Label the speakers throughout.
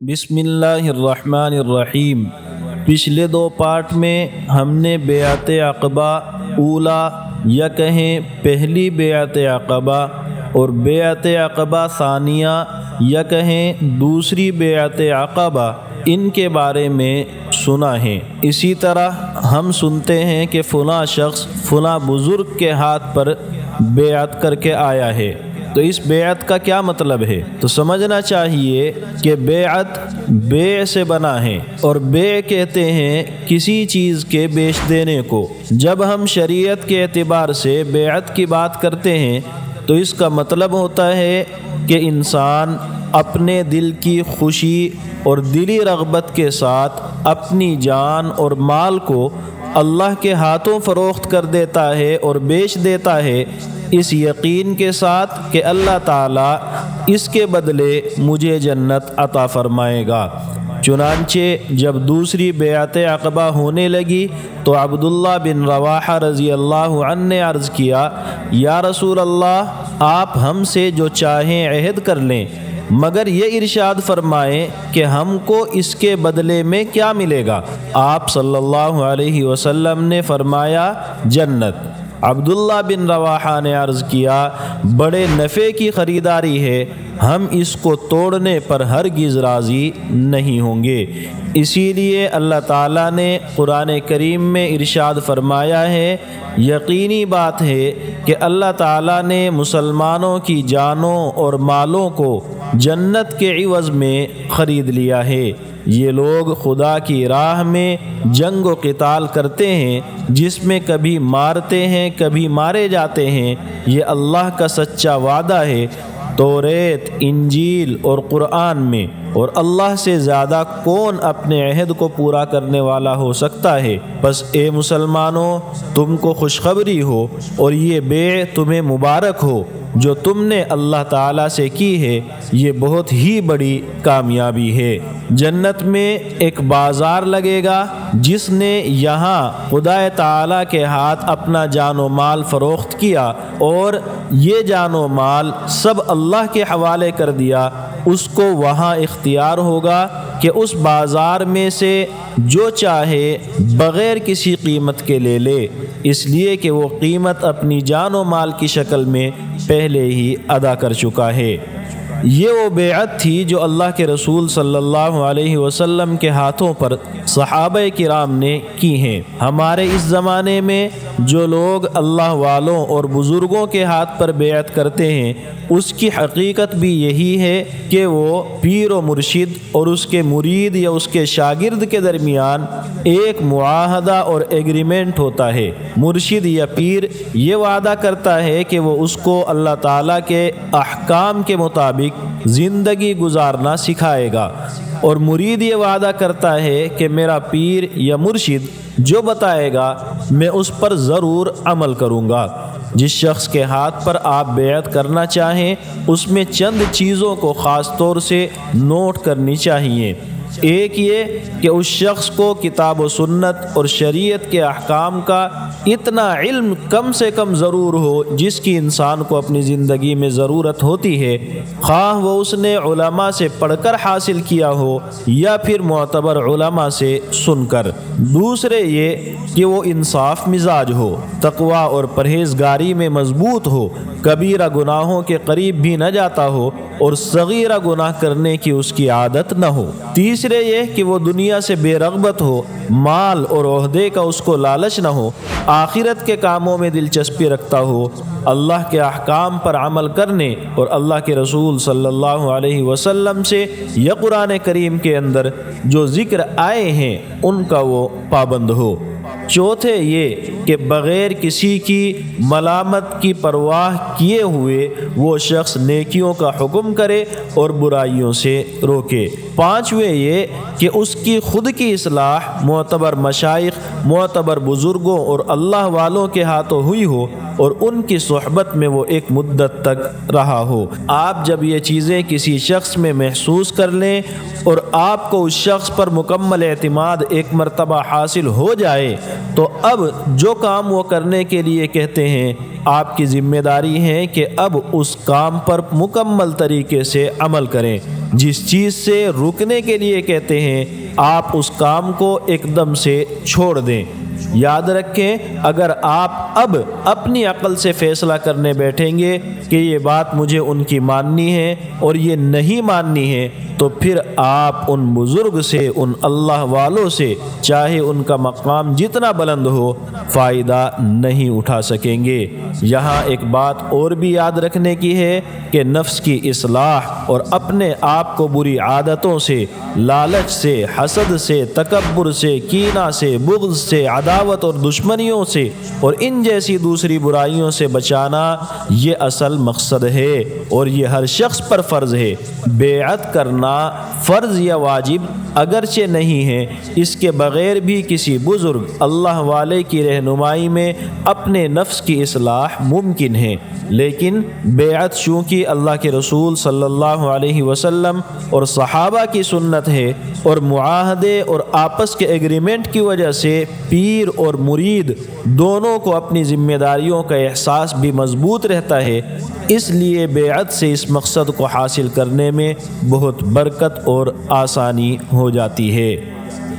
Speaker 1: بسم اللہ الرحمن الرحیم۔ پچھلے دو پارٹ میں ہم نے بیعت عقبہ اولا یا کہیں پہلی بیعت عقبہ اور بیعت عقبہ ثانیہ یا کہیں دوسری بیعت عقبہ ان کے بارے میں سنا ہے۔ اسی طرح ہم سنتے ہیں کہ فلاں شخص فلاں بزرگ کے ہاتھ پر بیعت کر کے آیا ہے، تو اس بیعت کا کیا مطلب ہے؟ تو سمجھنا چاہیے کہ بیعت بیع سے بنا ہے، اور بیع کہتے ہیں کسی چیز کے بیچ دینے کو۔ جب ہم شریعت کے اعتبار سے بیعت کی بات کرتے ہیں تو اس کا مطلب ہوتا ہے کہ انسان اپنے دل کی خوشی اور دلی رغبت کے ساتھ اپنی جان اور مال کو اللہ کے ہاتھوں فروخت کر دیتا ہے اور بیچ دیتا ہے، اس یقین کے ساتھ کہ اللہ تعالیٰ اس کے بدلے مجھے جنت عطا فرمائے گا۔ چنانچہ جب دوسری بیعت عقبہ ہونے لگی تو عبداللہ بن رواحہ رضی اللہ عنہ نے عرض کیا، یا رسول اللہ، آپ ہم سے جو چاہیں عہد کر لیں، مگر یہ ارشاد فرمائیں کہ ہم کو اس کے بدلے میں کیا ملے گا؟ آپ صلی اللہ علیہ وسلم نے فرمایا، جنت۔ عبداللہ بن رواحہ نے عرض کیا، بڑے نفع کی خریداری ہے، ہم اس کو توڑنے پر ہرگز راضی نہیں ہوں گے۔ اسی لیے اللہ تعالیٰ نے قرآن کریم میں ارشاد فرمایا ہے، یقینی بات ہے کہ اللہ تعالیٰ نے مسلمانوں کی جانوں اور مالوں کو جنت کے عوض میں خرید لیا ہے۔ یہ لوگ خدا کی راہ میں جنگ و قتال کرتے ہیں، جس میں کبھی مارتے ہیں کبھی مارے جاتے ہیں، یہ اللہ کا سچا وعدہ ہے توریت، انجیل اور قرآن میں، اور اللہ سے زیادہ کون اپنے عہد کو پورا کرنے والا ہو سکتا ہے؟ بس اے مسلمانوں، تم کو خوشخبری ہو اور یہ بیع تمہیں مبارک ہو جو تم نے اللہ تعالیٰ سے کی ہے، یہ بہت ہی بڑی کامیابی ہے۔ جنت میں ایک بازار لگے گا، جس نے یہاں خدا تعالیٰ کے ہاتھ اپنا جان و مال فروخت کیا اور یہ جان و مال سب اللہ کے حوالے کر دیا، اس کو وہاں اختیار ہوگا کہ اس بازار میں سے جو چاہے بغیر کسی قیمت کے لے لے، اس لیے کہ وہ قیمت اپنی جان و مال کی شکل میں پہلے ہی ادا کر چکا ہے۔ یہ وہ بیعت تھی جو اللہ کے رسول صلی اللہ علیہ وسلم کے ہاتھوں پر صحابہ کرام نے کی ہیں۔ ہمارے اس زمانے میں جو لوگ اللہ والوں اور بزرگوں کے ہاتھ پر بیعت کرتے ہیں، اس کی حقیقت بھی یہی ہے کہ وہ پیر و مرشد اور اس کے مرید یا اس کے شاگرد کے درمیان ایک معاہدہ اور ایگریمنٹ ہوتا ہے۔ مرشد یا پیر یہ وعدہ کرتا ہے کہ وہ اس کو اللہ تعالیٰ کے احکام کے مطابق زندگی گزارنا سکھائے گا، اور مرید یہ وعدہ کرتا ہے کہ میرا پیر یا مرشد جو بتائے گا میں اس پر ضرور عمل کروں گا۔ جس شخص کے ہاتھ پر آپ بیعت کرنا چاہیں، اس میں چند چیزوں کو خاص طور سے نوٹ کرنی چاہیے۔ ایک یہ کہ اس شخص کو کتاب و سنت اور شریعت کے احکام کا اتنا علم کم سے کم ضرور ہو جس کی انسان کو اپنی زندگی میں ضرورت ہوتی ہے، خواہ وہ اس نے علماء سے پڑھ کر حاصل کیا ہو یا پھر معتبر علماء سے سن کر۔ دوسرے یہ کہ وہ انصاف مزاج ہو، تقوی اور پرہیزگاری میں مضبوط ہو، کبیرہ گناہوں کے قریب بھی نہ جاتا ہو اور صغیرہ گناہ کرنے کی اس کی عادت نہ ہو۔ تیسرے یہ کہ وہ دنیا سے بے رغبت ہو، مال اور عہدے کا اس کو لالچ نہ ہو، آخرت کے کاموں میں دلچسپی رکھتا ہو، اللہ کے احکام پر عمل کرنے اور اللہ کے رسول صلی اللہ علیہ وسلم سے یا قرآن کریم کے اندر جو ذکر آئے ہیں ان کا وہ پابند ہو۔ چوتھے یہ کہ بغیر کسی کی ملامت کی پرواہ کیے ہوئے وہ شخص نیکیوں کا حکم کرے اور برائیوں سے روکے۔ پانچویں یہ کہ اس کی خود کی اصلاح معتبر مشائخ، معتبر بزرگوں اور اللہ والوں کے ہاتھوں ہوئی ہو، اور ان کی صحبت میں وہ ایک مدت تک رہا ہو۔ آپ جب یہ چیزیں کسی شخص میں محسوس کر لیں اور آپ کو اس شخص پر مکمل اعتماد ایک مرتبہ حاصل ہو جائے تو اب جو کام وہ کرنے کے لیے کہتے ہیں آپ کی ذمہ داری ہے کہ اب اس کام پر مکمل طریقے سے عمل کریں۔ جس چیز سے رکنے کے لیے کہتے ہیں آپ اس کام کو ایک دم سے چھوڑ دیں۔ یاد رکھیں، اگر آپ اب اپنی عقل سے فیصلہ کرنے بیٹھیں گے کہ یہ بات مجھے ان کی ماننی ہے اور یہ نہیں ماننی ہے تو پھر آپ ان بزرگ سے، ان اللہ والوں سے، چاہے ان کا مقام جتنا بلند ہو، فائدہ نہیں اٹھا سکیں گے۔ یہاں ایک بات اور بھی یاد رکھنے کی ہے کہ نفس کی اصلاح اور اپنے آپ کو بری عادتوں سے، لالچ سے، حسد سے، تکبر سے، کینہ سے، بغض سے، عداوت اور دشمنیوں سے اور ان جیسی دوسری برائیوں سے بچانا یہ اصل مقصد ہے اور یہ ہر شخص پر فرض ہے۔ بیعت کرنا فرض یا واجب اگرچہ نہیں ہے، اس کے بغیر بھی کسی بزرگ اللہ والے کی رہنمائی میں اپنے نفس کی اصلاح ممکن ہے، لیکن بیعت چونکہ اللہ کے رسول صلی اللہ علیہ وسلم اور صحابہ کی سنت ہے اور معاہدے اور آپس کے ایگریمنٹ کی وجہ سے پیر اور مرید دونوں کو اپنی ذمہ داریوں کا احساس بھی مضبوط رہتا ہے، اس لیے بیعت سے اس مقصد کو حاصل کرنے میں بہت برکت اور آسانی ہو جاتی ہے۔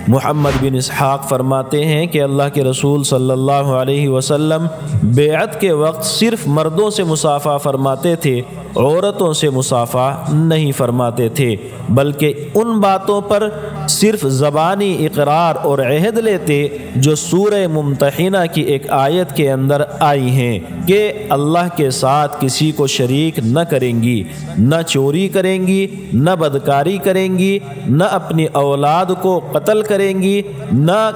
Speaker 1: محمد بن اسحاق فرماتے ہیں کہ اللہ کے رسول صلی اللہ علیہ وسلم بیعت کے وقت صرف مردوں سے مصافحہ فرماتے تھے، عورتوں سے مصافحہ نہیں فرماتے تھے، بلکہ ان باتوں پر صرف زبانی اقرار اور عہد لیتے جو سورہ ممتحنہ کی ایک آیت کے اندر آئی ہیں کہ اللہ کے ساتھ کسی کو شریک نہ کریں گی، نہ چوری کریں گی، نہ بدکاری کریں گی، نہ اپنی اولاد کو قتل کریں گی، نہ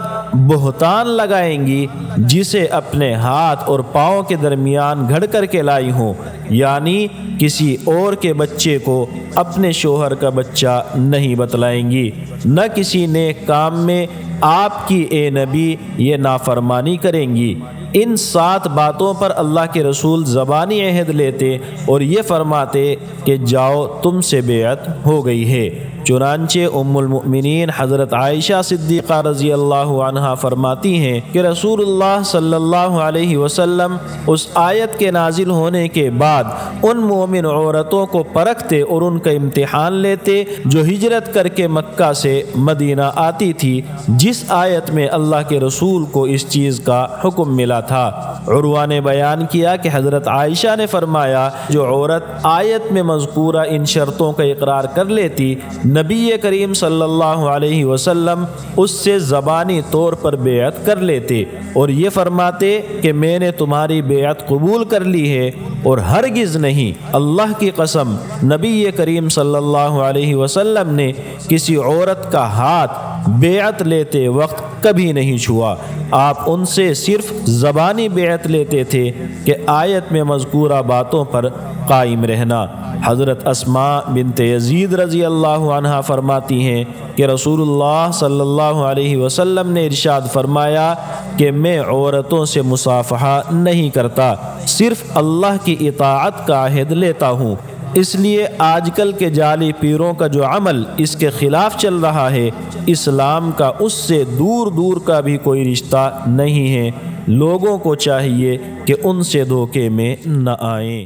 Speaker 1: بہتان لگائیں گی جسے اپنے ہاتھ اور پاؤں کے درمیان گھڑ کر کے لائی ہوں، یعنی کسی اور کے بچے کو اپنے شوہر کا بچہ نہیں بتلائیں گی، نہ کسی نیک کام میں آپ کی اے نبی یہ نافرمانی کریں گی۔ ان 7 باتوں پر اللہ کے رسول زبانی عہد لیتے اور یہ فرماتے کہ جاؤ تم سے بیعت ہو گئی ہے۔ چنانچہ ام المؤمنین حضرت عائشہ صدیقہ رضی اللہ عنہا فرماتی ہیں کہ رسول اللہ صلی اللہ علیہ وسلم اس آیت کے نازل ہونے کے بعد ان مومن عورتوں کو پرکھتے اور ان کا امتحان لیتے جو ہجرت کر کے مکہ سے مدینہ آتی تھی، جس آیت میں اللہ کے رسول کو اس چیز کا حکم ملا تھا۔ عروہ نے بیان کیا کہ حضرت عائشہ نے فرمایا جو عورت آیت میں مذکورہ ان شرطوں کا اقرار کر لیتی، نبی کریم صلی اللہ علیہ وسلم اس سے زبانی طور پر بیعت کر لیتے اور یہ فرماتے کہ میں نے تمہاری بیعت قبول کر لی ہے، اور ہرگز نہیں، اللہ کی قسم، نبی کریم صلی اللہ علیہ وسلم نے کسی عورت کا ہاتھ بیعت لیتے وقت کبھی نہیں چھوا۔ آپ ان سے صرف زبانی بیعت لیتے تھے کہ آیت میں مذکورہ باتوں پر قائم رہنا۔ حضرت اسماء بنت یزید رضی اللہ عنہا فرماتی ہیں کہ رسول اللہ صلی اللہ علیہ وسلم نے ارشاد فرمایا کہ میں عورتوں سے مصافحہ نہیں کرتا، صرف اللہ کی اطاعت کا عہد لیتا ہوں۔ اس لیے آج کل کے جعلی پیروں کا جو عمل اس کے خلاف چل رہا ہے، اسلام کا اس سے دور دور کا بھی کوئی رشتہ نہیں ہے۔ لوگوں کو چاہیے کہ ان سے دھوکے میں نہ آئیں۔